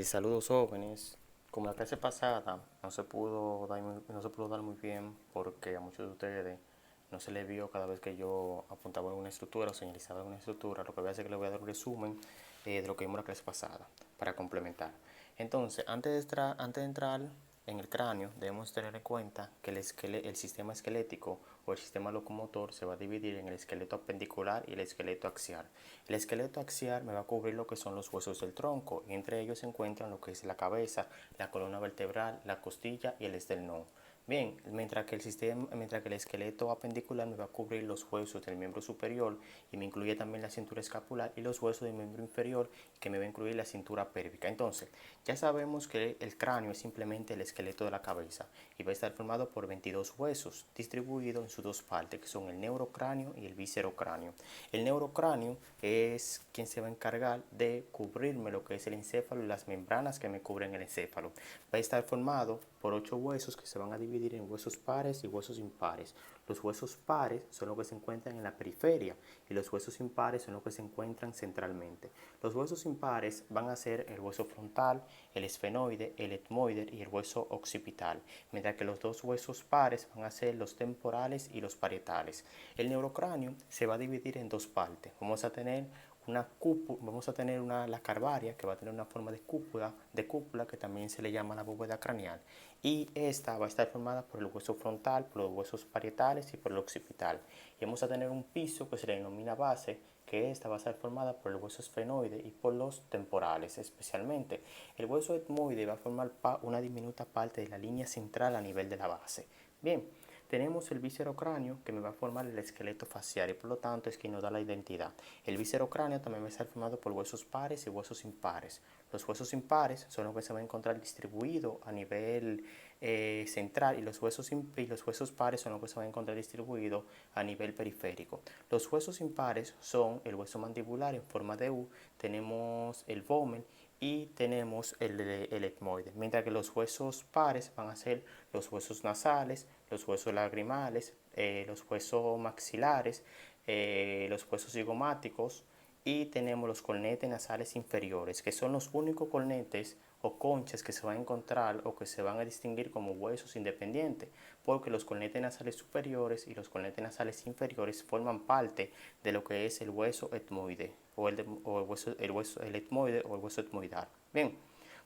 Saludos jóvenes. Como la clase pasada no se pudo dar muy bien porque a muchos de ustedes no se les vio cada vez que yo apuntaba en una estructura o señalizaba en una estructura. Lo que voy a hacer es que les voy a dar un resumen de lo que vimos en la clase pasada para complementar. Entonces, antes de entrar en el cráneo, debemos tener en cuenta que el sistema esquelético o el sistema locomotor se va a dividir en el esqueleto apendicular y el esqueleto axial. El esqueleto axial me va a cubrir lo que son los huesos del tronco, y entre ellos se encuentran lo que es la cabeza, la columna vertebral, la costilla y el esternón. Bien, mientras que el esqueleto apendicular me va a cubrir los huesos del miembro superior y me incluye también la cintura escapular y los huesos del miembro inferior, que me va a incluir la cintura pélvica. Entonces, ya sabemos que el cráneo es simplemente el esqueleto de la cabeza y va a estar formado por 22 huesos distribuidos en sus dos partes, que son el neurocráneo y el viscerocráneo. El neurocráneo es quien se va a encargar de cubrirme lo que es el encéfalo y las membranas que me cubren el encéfalo. Va a estar formado por 8 huesos que se van a dividir en huesos pares y huesos impares. Los huesos pares son los que se encuentran en la periferia y los huesos impares son los que se encuentran centralmente. Los huesos impares van a ser el hueso frontal, el esfenoide, el etmoide y el hueso occipital, mientras que los dos huesos pares van a ser los temporales y los parietales. El neurocráneo se va a dividir en dos partes. Vamos a tener la carvaria, que va a tener una forma de cúpula, que también se le llama la bóveda craneal, y esta va a estar formada por el hueso frontal, por los huesos parietales y por el occipital. Y vamos a tener un piso que se le denomina base, que esta va a estar formada por el hueso esfenoide y por los temporales especialmente. El hueso etmoide va a formar una diminuta parte de la línea central a nivel de la base. Bien, tenemos el viscerocráneo, que me va a formar el esqueleto facial y por lo tanto es quien nos da la identidad. El viscerocráneo también va a estar formado por huesos pares y huesos impares. Los huesos impares son los que se van a encontrar distribuidos a nivel central, y los huesos pares son los que se van a encontrar distribuidos a nivel periférico. Los huesos impares son el hueso mandibular en forma de U, tenemos el vómer y tenemos el etmoide, mientras que los huesos pares van a ser los huesos nasales, los huesos lagrimales, los huesos maxilares, los huesos zigomáticos, y tenemos los cornetes nasales inferiores, que son los únicos cornetes o conchas que se van a encontrar o que se van a distinguir como huesos independientes, porque los cornetes nasales superiores y los cornetes nasales inferiores forman parte de lo que es el hueso etmoide el etmoide o el hueso etmoidal. Bien,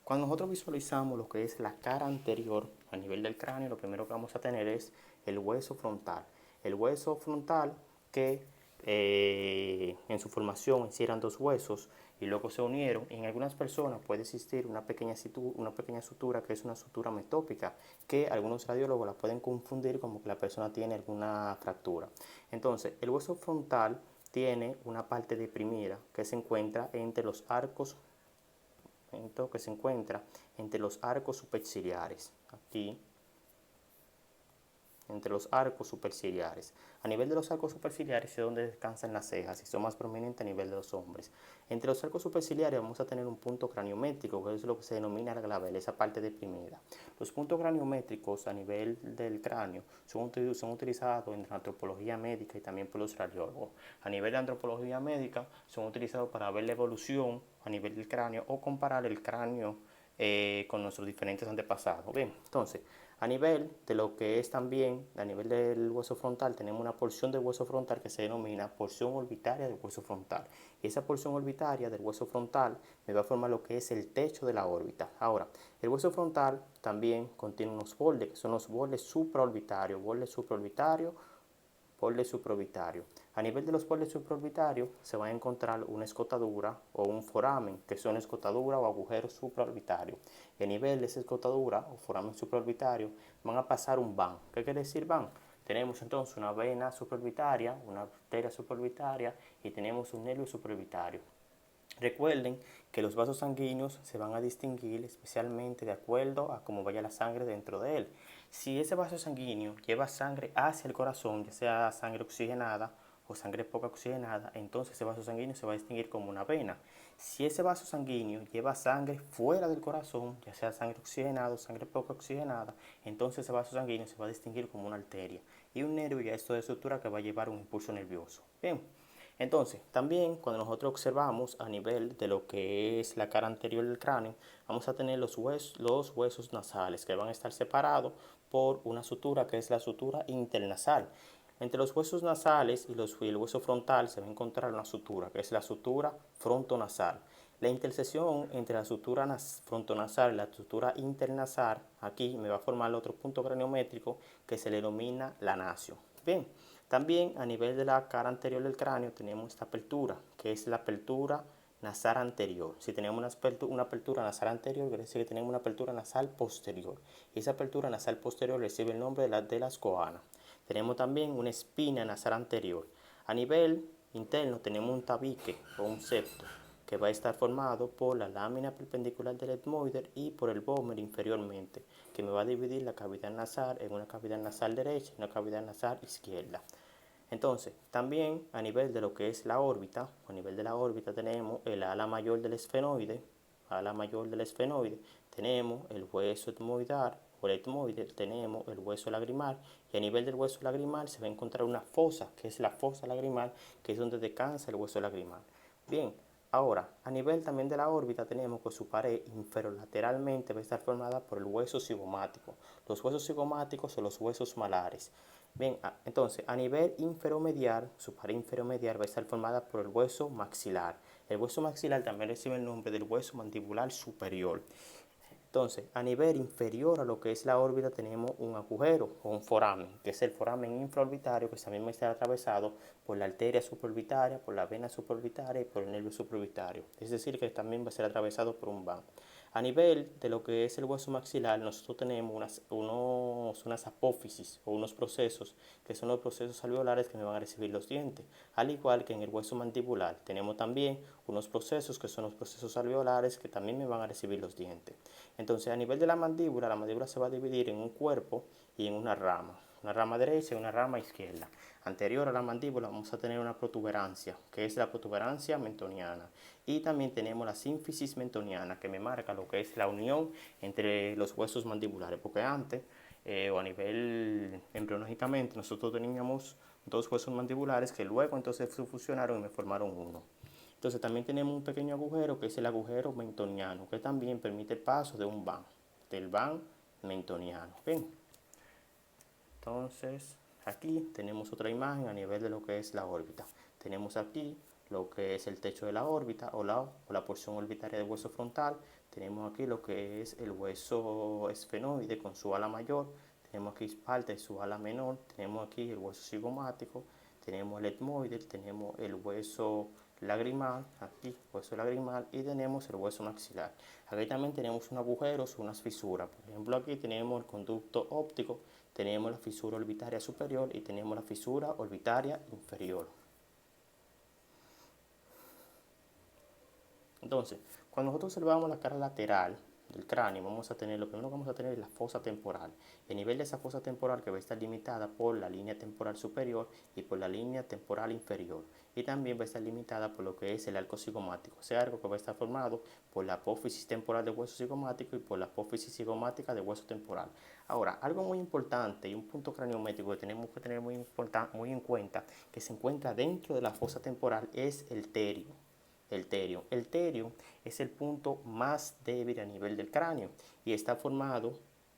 cuando nosotros visualizamos lo que es la cara anterior a nivel del cráneo, lo primero que vamos a tener es el hueso frontal. El hueso frontal que en su formación hicieran dos huesos y luego se unieron. En algunas personas puede existir una pequeña sutura, que es una sutura metópica, que algunos radiólogos la pueden confundir como que la persona tiene alguna fractura. Entonces, el hueso frontal tiene una parte deprimida que se encuentra entre los arcos superciliares. Aquí, entre los arcos superciliares. A nivel de los arcos superciliares es donde descansan las cejas y son más prominentes a nivel de los hombres. Entre los arcos superciliares vamos a tener un punto craniométrico, que es lo que se denomina la glabela, esa parte deprimida. Los puntos craniométricos a nivel del cráneo son utilizados en la antropología médica y también por los radiólogos. A nivel de antropología médica son utilizados para ver la evolución a nivel del cráneo o comparar el cráneo con nuestros diferentes antepasados. Bien, entonces, a nivel de lo que es también, a nivel del hueso frontal, tenemos una porción del hueso frontal que se denomina porción orbitaria del hueso frontal. Y esa porción orbitaria del hueso frontal me va a formar lo que es el techo de la órbita. Ahora, el hueso frontal también contiene unos bordes, que son los bordes supraorbitarios, borde supraorbitario. A nivel de los bordes supraorbitarios se va a encontrar una escotadura o un foramen, que son escotadura o agujeros supraorbitarios. Y a nivel de esa escotadura o foramen supraorbitario van a pasar un van. ¿Qué quiere decir van? Tenemos entonces una vena supraorbitaria, una arteria supraorbitaria y tenemos un nervio supraorbitario. Recuerden que los vasos sanguíneos se van a distinguir especialmente de acuerdo a cómo vaya la sangre dentro de él. Si ese vaso sanguíneo lleva sangre hacia el corazón, ya sea sangre oxigenada o sangre poco oxigenada, entonces ese vaso sanguíneo se va a distinguir como una vena. Si ese vaso sanguíneo lleva sangre fuera del corazón, ya sea sangre oxigenada o sangre poco oxigenada, entonces ese vaso sanguíneo se va a distinguir como una arteria. Y un nervio ya es toda estructura que va a llevar un impulso nervioso. Bien. Entonces, también cuando nosotros observamos a nivel de lo que es la cara anterior del cráneo, vamos a tener los huesos nasales que van a estar separados por una sutura que es la sutura internasal. Entre los huesos nasales y el hueso frontal se va a encontrar una sutura que es la sutura frontonasal. La intersección entre la sutura frontonasal y la sutura internasal, aquí me va a formar otro punto craniométrico que se le denomina la nacio. Bien, también a nivel de la cara anterior del cráneo tenemos esta apertura, que es la apertura nasal anterior. Si tenemos una apertura nasal anterior, quiere decir que tenemos una apertura nasal posterior. Y esa apertura nasal posterior recibe el nombre de las coanas. Tenemos también una espina nasal anterior. A nivel interno tenemos un tabique o un septo que va a estar formado por la lámina perpendicular del etmoide y por el vómer inferiormente, que me va a dividir la cavidad nasal en una cavidad nasal derecha y una cavidad nasal izquierda. Entonces, también a nivel de lo que es la órbita, a nivel de la órbita tenemos el ala mayor del esfenoide, tenemos el hueso etmoidal o el etmoide, tenemos el hueso lagrimal y a nivel del hueso lagrimal se va a encontrar una fosa, que es la fosa lagrimal, que es donde descansa el hueso lagrimal. Bien, ahora, a nivel también de la órbita tenemos que su pared inferolateralmente va a estar formada por el hueso cigomático. Los huesos cigomáticos son los huesos malares. Bien, entonces a nivel inferomedial, su pared inferomedial va a estar formada por el hueso maxilar. El hueso maxilar también recibe el nombre del hueso mandibular superior. Entonces, a nivel inferior a lo que es la órbita tenemos un agujero o un foramen, que es el foramen infraorbitario, que también va a estar atravesado por la arteria supraorbitaria, por la vena supraorbitaria y por el nervio supraorbitario. Es decir, que también va a ser atravesado por un van. A nivel de lo que es el hueso maxilar, nosotros tenemos unas apófisis o unos procesos que son los procesos alveolares que me van a recibir los dientes. Al igual que en el hueso mandibular, tenemos también unos procesos que son los procesos alveolares que también me van a recibir los dientes. Entonces, a nivel de la mandíbula se va a dividir en un cuerpo y en una rama derecha y una rama izquierda. Anterior a la mandíbula vamos a tener una protuberancia, que es la protuberancia mentoniana. Y también tenemos la sínfisis mentoniana, que me marca lo que es la unión entre los huesos mandibulares, porque antes, o a nivel embriológicamente, nosotros teníamos dos huesos mandibulares que luego entonces se fusionaron y me formaron uno. Entonces también tenemos un pequeño agujero que es el agujero mentoniano, que también permite el paso de un van, del van mentoniano. Bien, entonces aquí tenemos otra imagen a nivel de lo que es la órbita. Tenemos aquí lo que es el techo de la órbita o la porción orbitaria del hueso frontal. Tenemos aquí lo que es el hueso esfenoide con su ala mayor. Tenemos aquí parte de su ala menor. Tenemos aquí el hueso cigomático. Tenemos el etmoide. Tenemos el hueso lagrimal, aquí hueso lagrimal y tenemos el hueso maxilar. Aquí también tenemos un agujero, unas fisuras. Por ejemplo, aquí tenemos el conducto óptico, tenemos la fisura orbitaria superior y tenemos la fisura orbitaria inferior. Entonces, cuando nosotros observamos la cara lateral del cráneo, lo primero que vamos a tener es la fosa temporal. El nivel de esa fosa temporal que va a estar limitada por la línea temporal superior y por la línea temporal inferior. Y también va a estar limitada por lo que es el arco cigomático. Ese arco que va a estar formado por la apófisis temporal del hueso cigomático y por la apófisis cigomática del hueso temporal. Ahora, algo muy importante y un punto craniométrico que tenemos que tener muy en cuenta, que se encuentra dentro de la fosa temporal, es el terio. El terio es el punto más débil a nivel del cráneo y está formado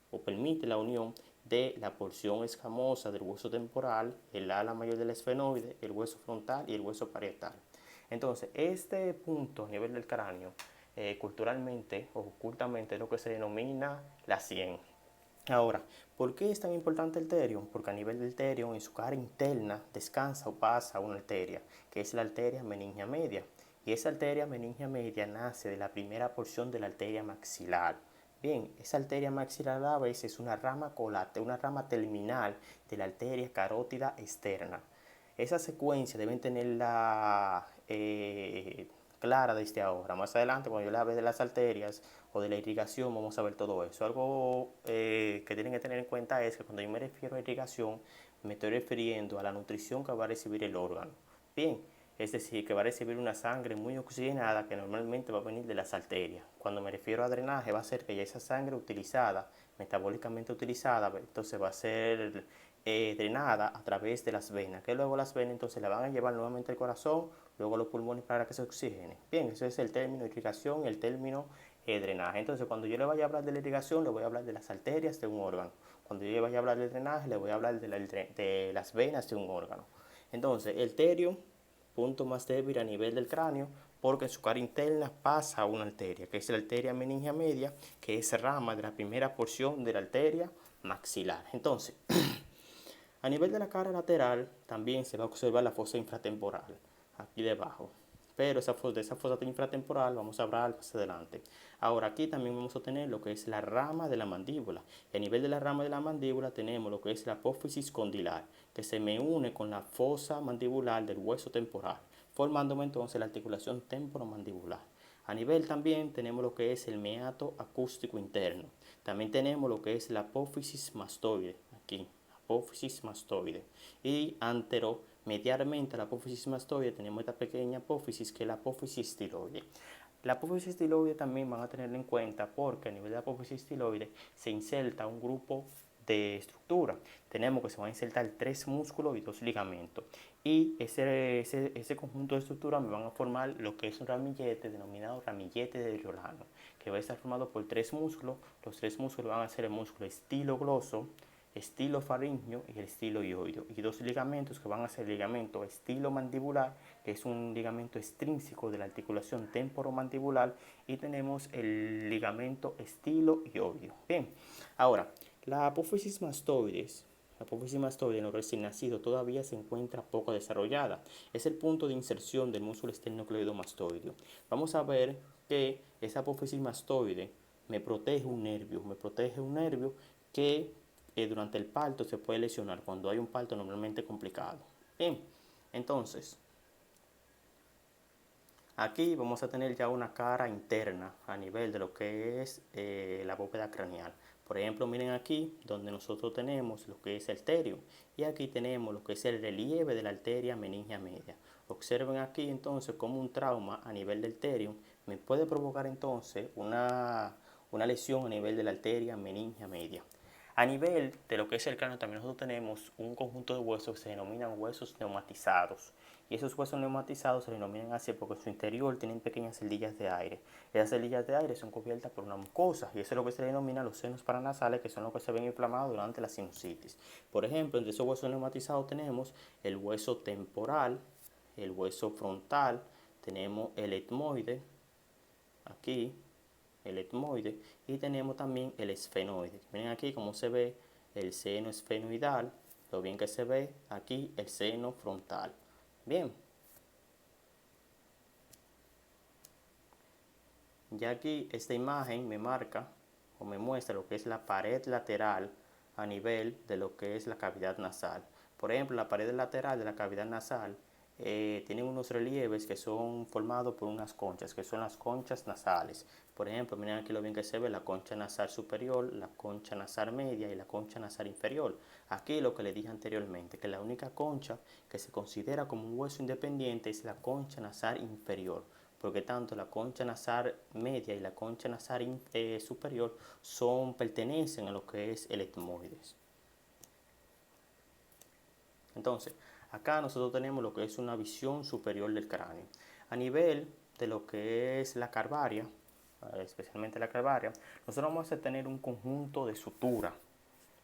o permite la unión de la porción escamosa del hueso temporal, el ala mayor del esfenoide, el hueso frontal y el hueso parietal. Entonces, este punto a nivel del cráneo, culturalmente o ocultamente, es lo que se denomina la sien. Ahora, ¿por qué es tan importante el terio? Porque a nivel del terio, en su cara interna, descansa o pasa una arteria, que es la arteria meningia media. Y esa arteria meningia media nace de la primera porción de la arteria maxilar. Bien, esa arteria maxilar a veces es una rama terminal de la arteria carótida externa. Esa secuencia deben tenerla clara desde ahora. Más adelante, cuando yo le hable de las arterias o de la irrigación, vamos a ver todo eso. Algo que tienen que tener en cuenta es que cuando yo me refiero a irrigación, me estoy refiriendo a la nutrición que va a recibir el órgano. Bien, es decir, que va a recibir una sangre muy oxigenada que normalmente va a venir de las arterias. Cuando me refiero a drenaje, va a ser que ya esa sangre utilizada, metabólicamente utilizada, entonces va a ser drenada a través de las venas, que luego las venas entonces la van a llevar nuevamente al corazón, luego a los pulmones para que se oxigene. Bien, ese es el término irrigación y el término drenaje. Entonces, cuando yo le vaya a hablar de la irrigación, le voy a hablar de las arterias de un órgano. Cuando yo le vaya a hablar del drenaje, le voy a hablar de las venas de un órgano. Entonces, el terio, punto más débil a nivel del cráneo, porque en su cara interna pasa una arteria, que es la arteria meningia media, que es rama de la primera porción de la arteria maxilar. Entonces, a nivel de la cara lateral también se va a observar la fosa infratemporal, aquí debajo. Pero de esa fosa infratemporal vamos a hablar más adelante. Ahora aquí también vamos a tener lo que es la rama de la mandíbula. Y a nivel de la rama de la mandíbula tenemos lo que es la apófisis condilar, que se me une con la fosa mandibular del hueso temporal, formándome entonces la articulación temporomandibular. A nivel también tenemos lo que es el meato acústico interno. También tenemos lo que es la apófisis mastoide, aquí, apófisis mastoide. Y anteromedialmente a la apófisis mastoide tenemos esta pequeña apófisis que es la apófisis estiloide. La apófisis estiloide también van a tenerla en cuenta porque a nivel de la apófisis estiloide se inserta un grupo de estructura. Tenemos que se van a insertar 3 músculos y 2 ligamentos. Y ese conjunto de estructuras me van a formar lo que es un ramillete denominado ramillete de Riolano, que va a estar formado por 3 músculos. Los 3 músculos van a ser el músculo estilogloso, estilo faríngeo y el estilo hioideo, y 2 ligamentos que van a ser el ligamento estilo mandibular, que es un ligamento extrínseco de la articulación temporomandibular, y tenemos el ligamento estilo hioideo. Bien, ahora, la apófisis mastoide en los recién nacidos todavía se encuentra poco desarrollada. Es el punto de inserción del músculo esternocleidomastoideo. Vamos a ver que esa apófisis mastoide me protege un nervio que durante el parto se puede lesionar cuando hay un parto normalmente complicado. Bien, entonces, aquí vamos a tener ya una cara interna a nivel de lo que es la bóveda craneal. Por ejemplo, miren aquí donde nosotros tenemos lo que es el terio y aquí tenemos lo que es el relieve de la arteria meningia media. Observen aquí entonces como un trauma a nivel del terio me puede provocar entonces una lesión a nivel de la arteria meningia media. A nivel de lo que es el cráneo también nosotros tenemos un conjunto de huesos que se denominan huesos neumatizados. Y esos huesos neumatizados se denominan así porque en su interior tienen pequeñas celdillas de aire. Esas celdillas de aire son cubiertas por una mucosa y eso es lo que se denomina los senos paranasales, que son los que se ven inflamados durante la sinusitis. Por ejemplo, entre esos huesos neumatizados tenemos el hueso temporal, el hueso frontal, tenemos el etmoide, aquí, el etmoide, y tenemos también el esfenoide. Miren aquí cómo se ve el seno esfenoidal, lo bien que se ve aquí el seno frontal. Bien, ya aquí esta imagen me marca o me muestra lo que es la pared lateral a nivel de lo que es la cavidad nasal. Por ejemplo, la pared lateral de la cavidad nasal tiene unos relieves que son formados por unas conchas, que son las conchas nasales. Por ejemplo, miren aquí lo bien que se ve la concha nasal superior, la concha nasal media y la concha nasal inferior. Aquí lo que le dije anteriormente, que la única concha que se considera como un hueso independiente es la concha nasal inferior, porque tanto la concha nasal media y la concha nasal superior pertenecen a lo que es el etmoides. Entonces, acá nosotros tenemos lo que es una visión superior del cráneo. A nivel de lo que es la calvaria, especialmente la calvaria, nosotros vamos a tener un conjunto de suturas.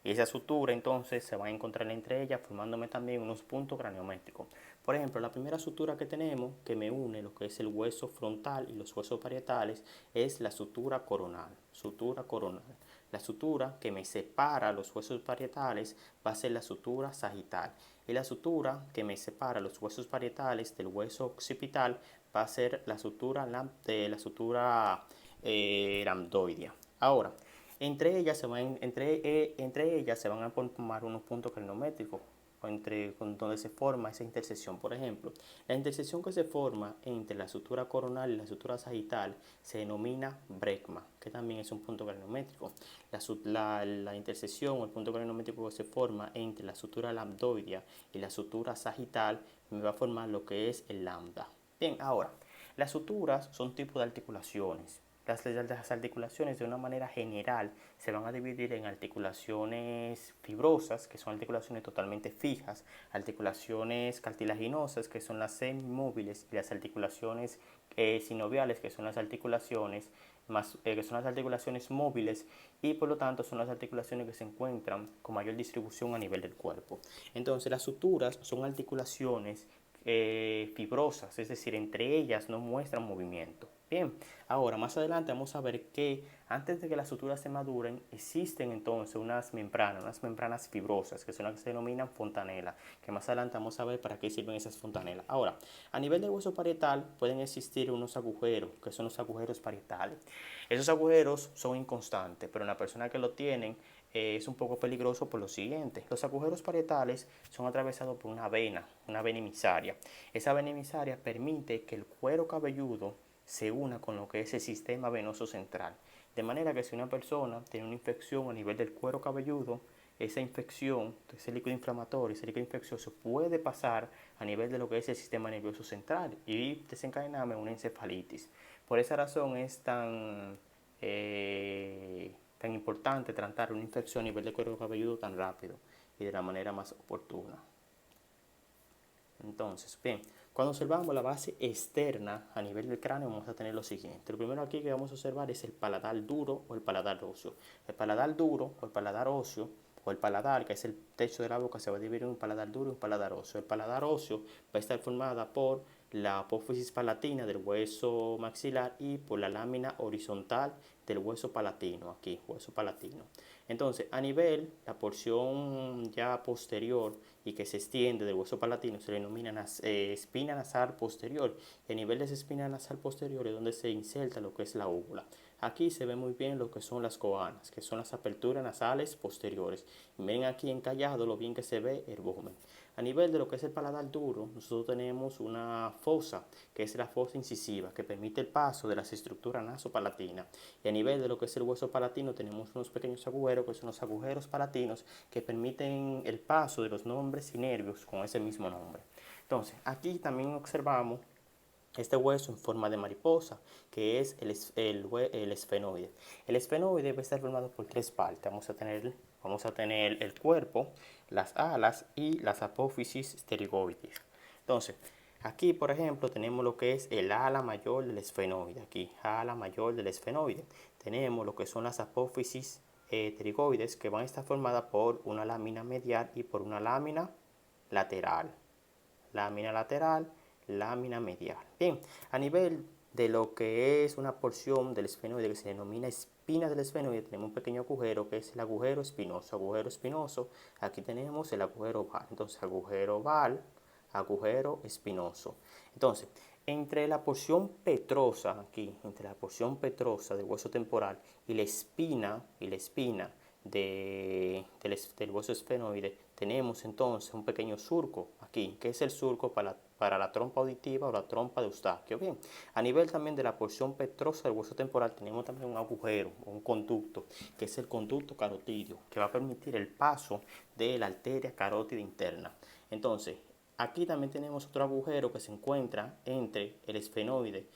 Y esa sutura entonces se va a encontrar entre ellas formándome también unos puntos craniométricos. Por ejemplo, la primera sutura que tenemos que me une lo que es el hueso frontal y los huesos parietales es la sutura coronal. Sutura coronal. La sutura que me separa los huesos parietales va a ser la sutura sagital. Y la sutura que me separa los huesos parietales del hueso occipital va a ser la sutura lambdoidea. Ahora, entre ellas se van a formar unos puntos cranométricos donde se forma esa intersección. Por ejemplo, la intersección que se forma entre la sutura coronal y la sutura sagital se denomina brecma, que también es un punto cranométrico. La intersección o el punto cranométrico que se forma entre la sutura lambdoidea y la sutura sagital me va a formar lo que es el lambda. Bien, ahora, las suturas son tipos de articulaciones Las articulaciones de una manera general se van a dividir en articulaciones fibrosas, que son articulaciones totalmente fijas, articulaciones cartilaginosas, que son las semimóviles, y las articulaciones sinoviales, que son las articulaciones móviles, y por lo tanto son las articulaciones que se encuentran con mayor distribución a nivel del cuerpo. Entonces las suturas son articulaciones fibrosas, es decir, entre ellas no muestran movimiento. Bien, ahora más adelante vamos a ver que antes de que las suturas se maduren, existen entonces unas membranas fibrosas, que son las que se denominan fontanela, que más adelante vamos a ver para qué sirven esas fontanelas. Ahora, a nivel del hueso parietal pueden existir unos agujeros, que son los agujeros parietales. Esos agujeros son inconstantes, pero en la persona que lo tienen es un poco peligroso por lo siguiente. Los agujeros parietales son atravesados por una vena emisaria. Esa vena emisaria permite que el cuero cabelludo se una con lo que es el sistema venoso central. De manera que si una persona tiene una infección a nivel del cuero cabelludo, esa infección, ese líquido inflamatorio, ese líquido infeccioso puede pasar a nivel de lo que es el sistema nervioso central y desencadenarme una encefalitis. Por esa razón es tan importante tratar una infección a nivel del cuero cabelludo tan rápido y de la manera más oportuna. Entonces, bien, cuando observamos la base externa a nivel del cráneo vamos a tener lo siguiente. Lo primero aquí que vamos a observar es el paladar duro o el paladar óseo. El paladar duro o el paladar óseo o el paladar, que es el techo de la boca, se va a dividir en un paladar duro y un paladar óseo. El paladar óseo va a estar formada por la apófisis palatina del hueso maxilar y por la lámina horizontal del hueso palatino, aquí, hueso palatino. Entonces, a nivel, la porción ya posterior y que se extiende del hueso palatino se le denomina espina nasal posterior. Y a nivel de esa espina nasal posterior es donde se inserta lo que es la úvula. Aquí se ve muy bien lo que son las coanas, que son las aperturas nasales posteriores. Y ven aquí encallado lo bien que se ve el volumen. A nivel de lo que es el paladar duro, nosotros tenemos una fosa, que es la fosa incisiva, que permite el paso de las estructuras nasopalatinas. Y a nivel de lo que es el hueso palatino, tenemos unos pequeños agujeros, que son los agujeros palatinos, que permiten el paso de los nombres y nervios con ese mismo nombre. Entonces, aquí también observamos este hueso en forma de mariposa, que es el esfenoide. El esfenoide debe estar formado por tres partes. Vamos a tener el cuerpo, las alas y las apófisis pterigoides. Entonces, aquí, por ejemplo, tenemos lo que es el ala mayor del esfenoide. Aquí, ala mayor del esfenoide. Tenemos lo que son las apófisis pterigoides, que van a estar formadas por una lámina medial y por una lámina lateral. Lámina lateral, lámina medial. Bien, a nivel de lo que es una porción del esfenoide que se denomina espina del esfenoide, tenemos un pequeño agujero que es el agujero espinoso. Agujero espinoso, aquí tenemos el agujero oval. Entonces, agujero oval, agujero espinoso. Entonces, entre la porción petrosa, aquí, entre la porción petrosa del hueso temporal y la espina del hueso esfenoide, tenemos entonces un pequeño surco aquí, que es el surco para la trompa auditiva o la trompa de Eustaquio. Bien, a nivel también de la porción petrosa del hueso temporal tenemos también un agujero, un conducto, que es el conducto carotídeo, que va a permitir el paso de la arteria carótida interna. Entonces, aquí también tenemos otro agujero que se encuentra entre el esfenoide,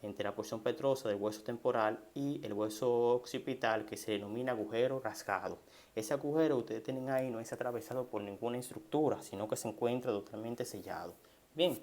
entre la porción petrosa del hueso temporal y el hueso occipital, que se denomina agujero rasgado. Ese agujero que ustedes tienen ahí no es atravesado por ninguna estructura, sino que se encuentra totalmente sellado. Bien,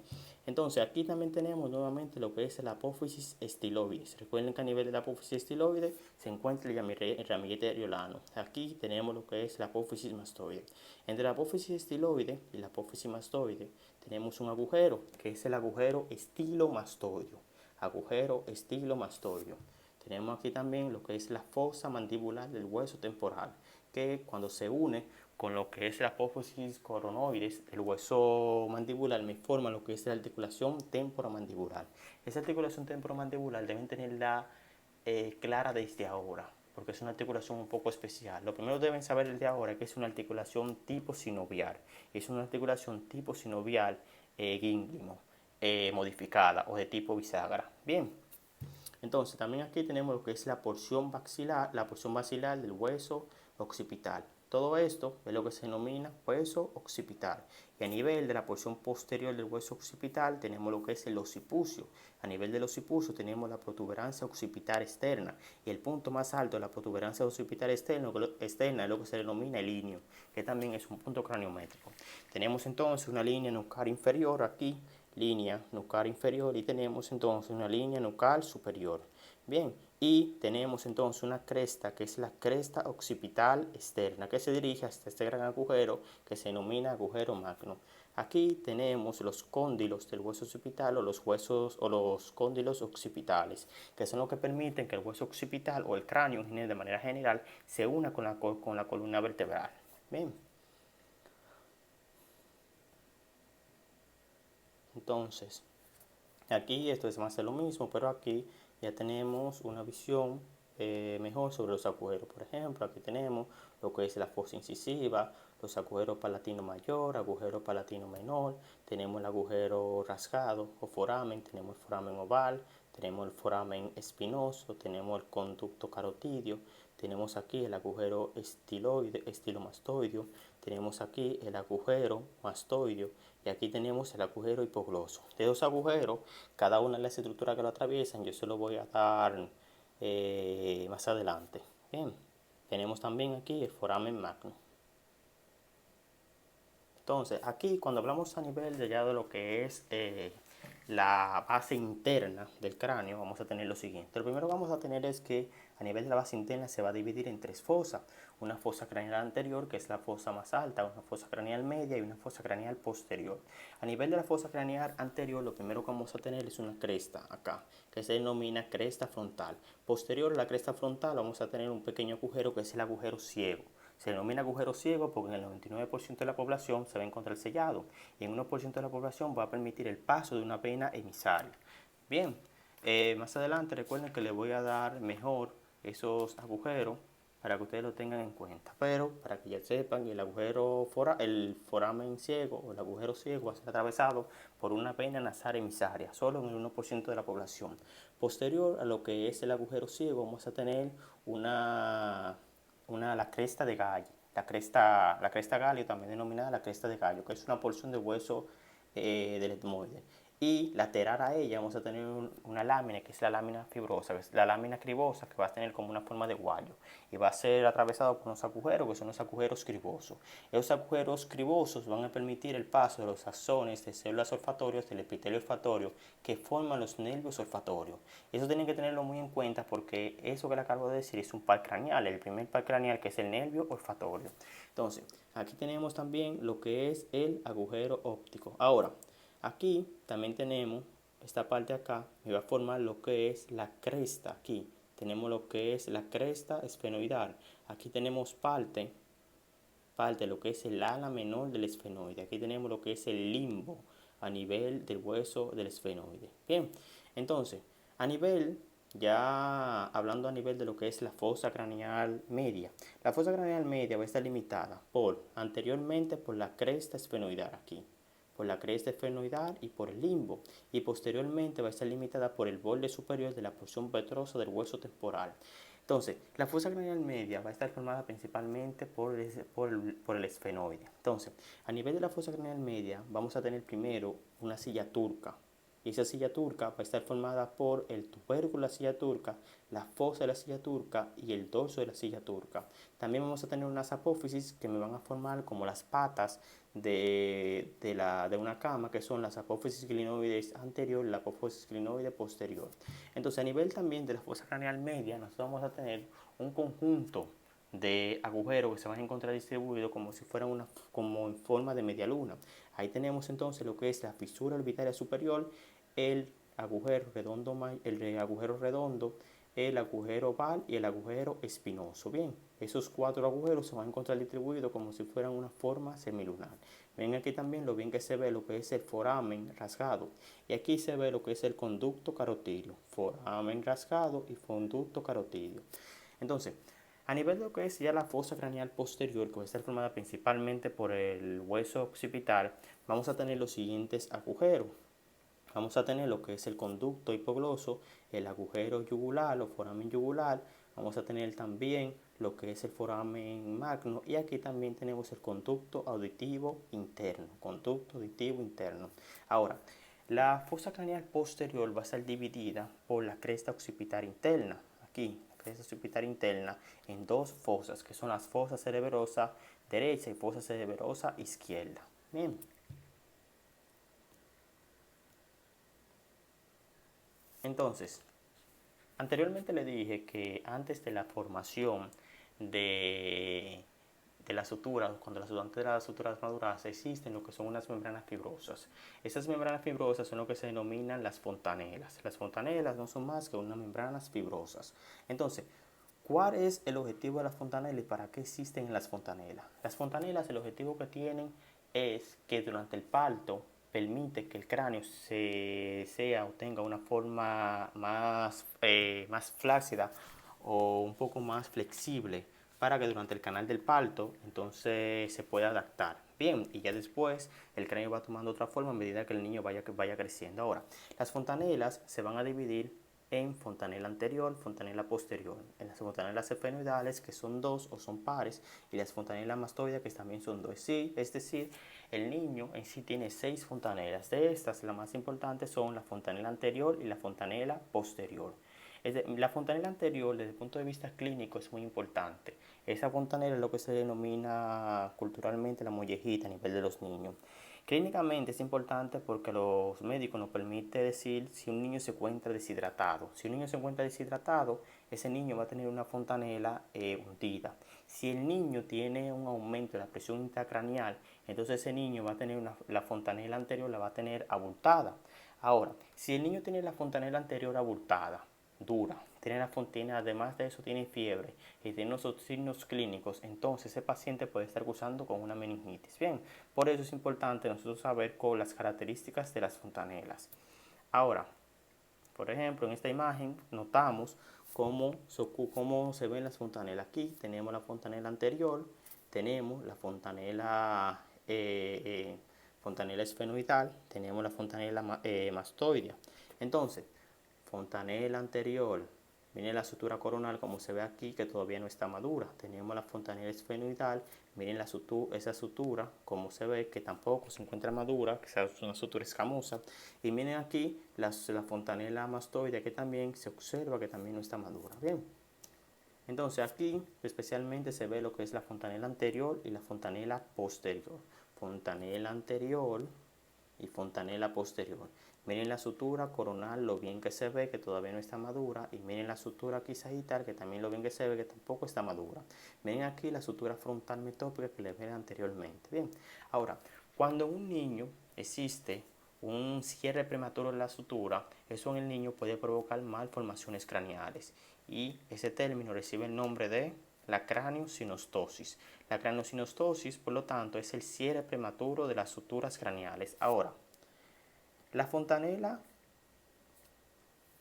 entonces aquí también tenemos nuevamente lo que es la apófisis estiloide. Recuerden que a nivel de la apófisis estiloide se encuentra el ramillete areolano. Aquí tenemos lo que es la apófisis mastoide. Entre la apófisis estiloide y la apófisis mastoide tenemos un agujero, que es el agujero estilomastoideo. Agujero estilomastoideo. Tenemos aquí también lo que es la fosa mandibular del hueso temporal, que cuando se une con lo que es la apófisis coronoides, el hueso mandibular me forma lo que es la articulación temporomandibular. Esa articulación temporomandibular deben tenerla clara desde ahora, porque es una articulación un poco especial. Lo primero que deben saber desde ahora es que es una articulación tipo sinovial. Es una articulación tipo sinovial gínglimo, modificada o de tipo bisagra. Bien. Entonces, también aquí tenemos lo que es la porción basilar del hueso occipital. Todo esto es lo que se denomina hueso occipital. Y a nivel de la porción posterior del hueso occipital tenemos lo que es el occipucio. A nivel del occipucio tenemos la protuberancia occipital externa. Y el punto más alto de la protuberancia occipital externa es lo que se denomina el íneo, que también es un punto craniométrico. Tenemos entonces una línea nucal inferior aquí, línea nucal inferior, y tenemos entonces una línea nucal superior. Bien, y tenemos entonces una cresta que es la cresta occipital externa que se dirige hasta este gran agujero que se denomina agujero magno. Aquí tenemos los cóndilos del hueso occipital o los huesos o los cóndilos occipitales, que son los que permiten que el hueso occipital o el cráneo de manera general se una con la columna vertebral. Bien. Entonces, aquí esto es más de lo mismo, pero aquí ya tenemos una visión mejor sobre los agujeros. Por ejemplo, aquí tenemos lo que es la fosa incisiva, los agujeros palatino mayor, agujero palatino menor, tenemos el agujero rasgado o foramen, tenemos el foramen oval, tenemos el foramen espinoso, tenemos el conducto carotidio, tenemos aquí el agujero estilomastoideo, tenemos aquí el agujero mastoideo y aquí tenemos el agujero hipogloso. De dos agujeros, cada una de las estructuras que lo atraviesan, yo se lo voy a dar más adelante. Bien, tenemos también aquí el foramen magno. Entonces, aquí cuando hablamos a nivel de ya de lo que es la base interna del cráneo, vamos a tener lo siguiente. Lo primero que vamos a tener es que a nivel de la base interna se va a dividir en tres fosas. Una fosa craneal anterior, que es la fosa más alta, una fosa craneal media y una fosa craneal posterior. A nivel de la fosa craneal anterior, lo primero que vamos a tener es una cresta acá, que se denomina cresta frontal. Posterior a la cresta frontal vamos a tener un pequeño agujero que es el agujero ciego. Se denomina agujero ciego porque en el 99% de la población se va a encontrar sellado y en 1% de la población va a permitir el paso de una vena emisaria. Bien, más adelante recuerden que les voy a dar mejor esos agujeros para que ustedes lo tengan en cuenta. Pero para que ya sepan que el foramen ciego o el agujero ciego va a ser atravesado por una vena nasal emisaria, solo en el 1% de la población. Posterior a lo que es el agujero ciego vamos a tener la cresta de gallo, la cresta gallo, también denominada la cresta de gallo, que es una porción de hueso del etmoide. Y lateral a ella vamos a tener una lámina, que es la lámina fibrosa, que es la lámina cribosa, que va a tener como una forma de guayo. Y va a ser atravesado por unos agujeros, que son los agujeros cribosos. Esos agujeros cribosos van a permitir el paso de los axones de células olfatorias del epitelio olfatorio que forman los nervios olfatorios. Eso tienen que tenerlo muy en cuenta porque eso que le acabo de decir es un par craneal, el primer par craneal que es el nervio olfatorio. Entonces, aquí tenemos también lo que es el agujero óptico. Ahora, aquí también tenemos esta parte acá, me va a formar lo que es la cresta aquí. Tenemos lo que es la cresta esfenoidal. Aquí tenemos parte de lo que es el ala menor del esfenoide. Aquí tenemos lo que es el limbo a nivel del hueso del esfenoide. Bien, entonces, ya hablando a nivel de lo que es la fosa craneal media. La fosa craneal media va a estar limitada anteriormente por la cresta esfenoidal aquí, por la cresta esfenoidal y por el limbo, y posteriormente va a estar limitada por el borde superior de la porción petrosa del hueso temporal. Entonces, la fosa craneal media va a estar formada principalmente por el esfenoide. Entonces, a nivel de la fosa craneal media, vamos a tener primero una silla turca. Y esa silla turca va a estar formada por el tubérculo de la silla turca, la fosa de la silla turca y el dorso de la silla turca. También vamos a tener unas apófisis que me van a formar como las patas de una cama, que son las apófisis clinoides anterior y la apófisis clinoide posterior. Entonces, a nivel también de la fosa craneal media, nosotros vamos a tener un conjunto de agujeros que se van a encontrar distribuidos como si fueran como en forma de media luna. Ahí tenemos entonces lo que es la fisura orbitaria superior, el agujero redondo, el agujero oval y el agujero espinoso. Bien, esos cuatro agujeros se van a encontrar distribuidos como si fueran una forma semilunar. Ven aquí también lo bien que se ve lo que es el foramen rasgado. Y aquí se ve lo que es el conducto carotidio. Foramen rasgado y conducto carotidio. Entonces, a nivel de lo que es ya la fosa craneal posterior, que va a estar formada principalmente por el hueso occipital, vamos a tener los siguientes agujeros. vamos a tener lo que es el conducto hipogloso, el agujero yugular o foramen yugular, vamos a tener también lo que es el foramen magno y aquí también tenemos el conducto auditivo interno. Ahora, la fosa craneal posterior va a estar dividida por la cresta occipital interna, aquí, la cresta occipital interna, en dos fosas, que son las fosas cerebrosa derecha y fosa cerebrosa izquierda. Bien. Entonces, anteriormente le dije que antes de la formación de, de la sutura, cuando antes de las suturas maduras, existen lo que son unas membranas fibrosas. Esas membranas fibrosas son lo que se denominan las fontanelas. Las fontanelas no son más que unas membranas fibrosas. Entonces, ¿cuál es el objetivo de las fontanelas y para qué existen las fontanelas? Las fontanelas, el objetivo que tienen es que durante el parto permite que el cráneo sea o tenga una forma más flácida o un poco más flexible para que durante el canal del parto entonces se pueda adaptar bien y ya después el cráneo va tomando otra forma a medida que el niño vaya creciendo. Ahora, las fontanelas se van a dividir en fontanela anterior, fontanela posterior, en las fontanelas esfenoidales que son dos o son pares y las fontanelas mastoides que también son dos, sí, es decir, el niño en sí tiene 6 fontanelas. De estas, las más importantes son la fontanela anterior y la fontanela posterior. La fontanela anterior, desde el punto de vista clínico, es muy importante. Esa fontanela es lo que se denomina culturalmente la mollejita a nivel de los niños. Clínicamente es importante porque los médicos nos permiten decir si un niño se encuentra deshidratado. Si un niño se encuentra deshidratado, ese niño va a tener una fontanela hundida. Si el niño tiene un aumento de la presión intracraneal, entonces ese niño va a tener la fontanela anterior la va a tener abultada. Ahora, si el niño tiene la fontanela anterior abultada, dura, tiene la fontanela, además de eso tiene fiebre y tiene unos signos clínicos, entonces ese paciente puede estar cursando con una meningitis. Bien, por eso es importante nosotros saber con las características de las fontanelas. Ahora, por ejemplo, en esta imagen notamos cómo se ven las fontanelas. Aquí tenemos la fontanela anterior, tenemos la fontanela esfenoidal, tenemos la fontanela mastoidea. Entonces, fontanela anterior, miren la sutura coronal como se ve aquí que todavía no está madura. Tenemos la fontanela esfenoidal, miren esa sutura como se ve que tampoco se encuentra madura, que es una sutura escamosa. Y miren aquí la fontanela mastoidea que también se observa que también no está madura. Bien. Entonces aquí especialmente se ve lo que es la fontanela anterior y la fontanela posterior. Fontanela anterior y fontanela posterior. Miren la sutura coronal, lo bien que se ve, que todavía no está madura. Y miren la sutura aquí sagital, que también lo bien que se ve, que tampoco está madura. Miren aquí la sutura frontal metópica que les ven anteriormente. Bien, ahora, cuando en un niño existe un cierre prematuro de la sutura, eso en el niño puede provocar malformaciones craneales. Y ese término recibe el nombre de la craneosinostosis. La craneosinostosis, por lo tanto, es el cierre prematuro de las suturas craneales. Ahora, la fontanela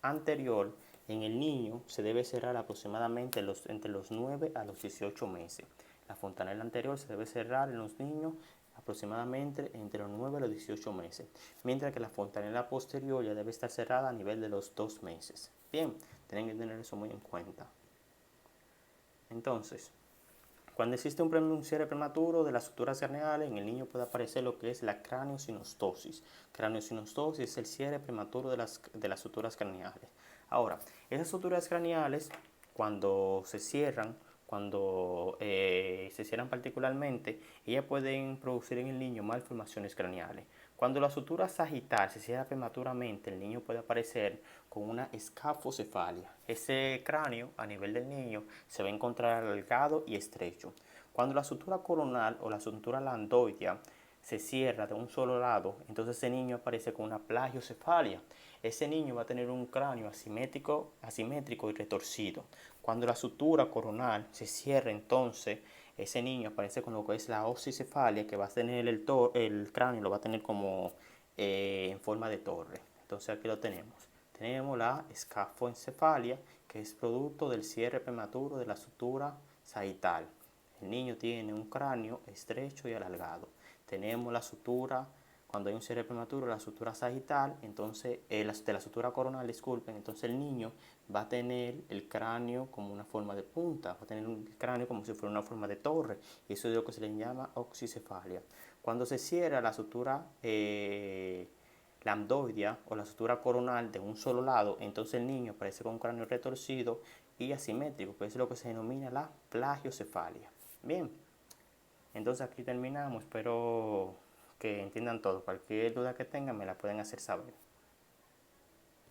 anterior en el niño se debe cerrar aproximadamente entre los 9 a los 18 meses. La fontanela anterior se debe cerrar en los niños aproximadamente entre los 9 a los 18 meses, mientras que la fontanela posterior ya debe estar cerrada a nivel de los 2 meses. Bien, tienen que tener eso muy en cuenta. Entonces, cuando existe un cierre prematuro de las suturas craneales, en el niño puede aparecer lo que es la craneosinostosis. Craneosinostosis es el cierre prematuro de las suturas craneales. Ahora, esas suturas craneales, cuando se cierran, se cierran particularmente, ellas pueden producir en el niño malformaciones craneales. Cuando la sutura sagital se cierra prematuramente, el niño puede aparecer con una escafocefalia. Ese cráneo a nivel del niño se va a encontrar alargado y estrecho. Cuando la sutura coronal o la sutura landoidea se cierra de un solo lado, entonces ese niño aparece con una plagiocefalia. Ese niño va a tener un cráneo asimétrico y retorcido. Cuando la sutura coronal se cierra, entonces ese niño aparece con lo que es la oxicefalia, que va a tener el cráneo, lo va a tener como en forma de torre. Entonces aquí lo tenemos. Tenemos la escafoencefalia, que es producto del cierre prematuro de la sutura sagital. El niño tiene un cráneo estrecho y alargado. Tenemos la sutura Cuando hay un cierre prematuro, la sutura sagital, entonces, de la sutura coronal, disculpen, entonces el niño va a tener el cráneo como una forma de punta, va a tener el cráneo como si fuera una forma de torre, y eso es lo que se le llama oxicefalia. Cuando se cierra la sutura lambdoidea o la sutura coronal de un solo lado, entonces el niño aparece con un cráneo retorcido y asimétrico, que es lo que se denomina la plagiocefalia. Bien, entonces aquí terminamos, espero que entiendan todo. Cualquier duda que tengan me la pueden hacer saber.